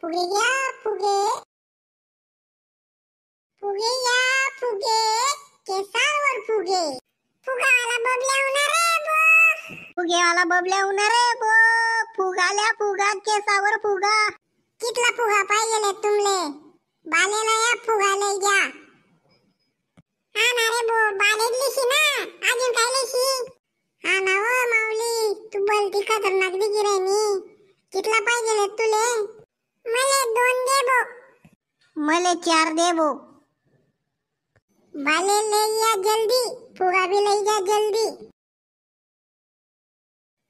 फुगे या फुगे, फुगे या फुगे, केसावर फुगे. फुगावाला बबल्या होणार रे बो, फुगेवाला बबल्या होणार रे बो. फुगाल्या फुगा, केसावर फुगा. कितला फुगा पाहिजे तुमले? बालेला या फुगाले घ्या. हा ना रे बो, बालेत लिशी ना, अजून काय लिशी? हा ना हो माऊली, तू बोलती खतरनाक दिगी राहिनी. कितला पाहिजे तुले? मले 2 दे बो. मले 4 दे बो. बाले ले या जल्दी, फुगा भी ले जा जल्दी.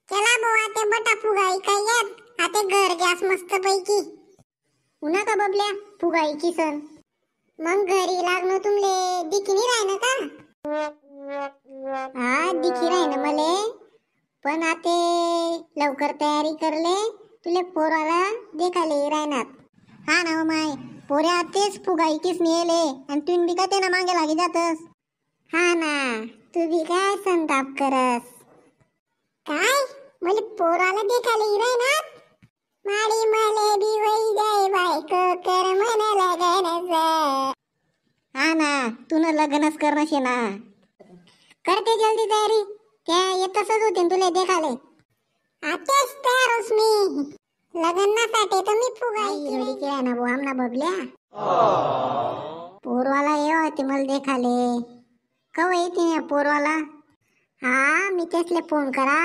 चला बो, आते बटा फुगा इकायात, आते घर गॅस मस्त पैकी. उन्हा का बबल्या फुगा इकी सन. मग घरी लागणं तुमले दिखी नाही राहिनं का? हा दिखी राहिनं मले, पण आते लवकर तयारी करले, तुले पोराला देखाले राहणार. हा ना माय, पोऱ्या तेच फुगा इकीस नेले आणि तुम्ही बी का ते ना मागे लागे जातस. हा ना, तू बी काय संताप करस काय? मले पोराला देखाले राहणार. माडी मले बी वई जाय बायको कर मन लगनच. हा ना, तू न लग्नच करणं शे ना. करते जल्दी तयारी, त्या येतसच होते तुला देखाले. आतेच तयार होस मी. लग्नासाठी तर मी फुगा इकडे केला ना बो आमना बबल्या. पोरवाला येवा ते मला देखाले. कवा येते ना पोरवाला? हा, मी त्यासले फोन करा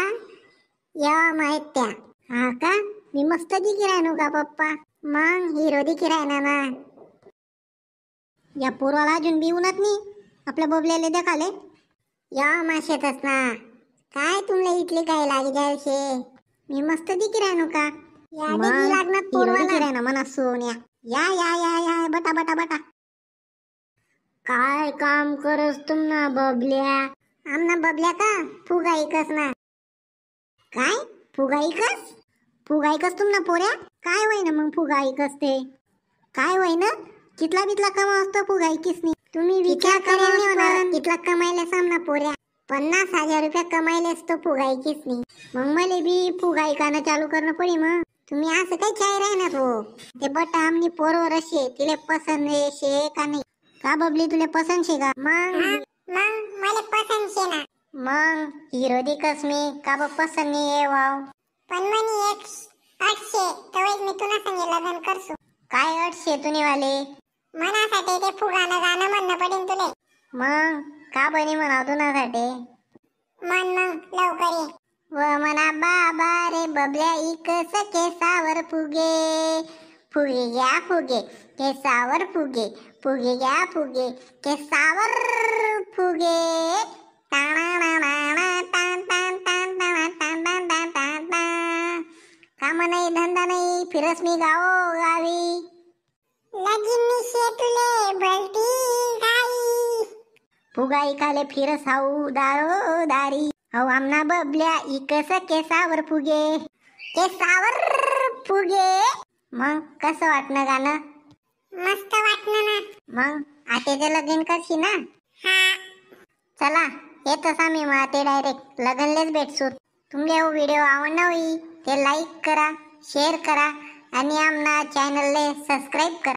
येवा माहित त्या. हा का, मी मस्त दिकी राहणू का पप्पा? मग हिरो दिकी राहणार ना. या पोरवाला अजून बी उन्हात नाही आपल्या बबल्याला देखाले. या माशेतच ना, काय तुमले इथले काय लागी जाईल शे? मी मस्त दिकी राहणू का? या दिकी लागणार पोरवाला राहणार मना सोन्या. या या या या बटा बटा बटा. काय काम करस तुम ना बबल्या? आमना बबल्या का फुगा इकस ना. काय फुगा इकस? फुगा इकस तुम ना पोऱ्या? काय होय ना मग फुगा इकस ते? काय होय ना? कितला बितला कमा असतो फुगा इकीसनी? तुम्ही विचार करेल नाही होणार कितला कमायले सामना पोऱ्या. 50,000 रुपया कमायले असतो फुगा इकीसनी. मग मले बी फुगा इकानं चालू करणं पडी. मग तुम्ही असं काही चाय राहणार हो. ते बटा आमनी पोरवर असे तिले पसंत शे का नाही? का बबली तुले पसंत शे का? मग मला पसंत शे ना. मग हिरो दिकस मी का ब पसंत नाही आहे वाव. पण मनी एक 800 तवेच मी तुला संगे लग्न करसू. काय 800 तुने वाले? मनासाठी ते फुगानं गाणं म्हणणं पडेन तुले. मग का बनी म्हणाव तुनासाठी? मन मग लवकर ये. व मना बाबा रे बबल्या इकस केसावर फुगे. फुगे घ्या फुगे, केसावर फुगे. फुगे घ्या फुगे, केसावर फुगे. काम नाही धंदा नाही फिरस मी गावो गावी. लगीन शेतुले भलती गाई. फुगा इकाले फिरस हाऊ दारो दारी. हाऊ आमना बबल्या इकस केसावर फुगे. केसावर फुगे. मग कसं वाटणं गाणं? मस्त वाटणं ना. मग आतेचे लगीन करशी ना? हा. चला येतोस आम्ही मग आते डायरेक्ट लगनलेच भेटसू. तुमले व्हिडिओ आवडना होई ते लाईक करा, शेअर करा आणि आमना चॅनलले सबस्क्राईब करा.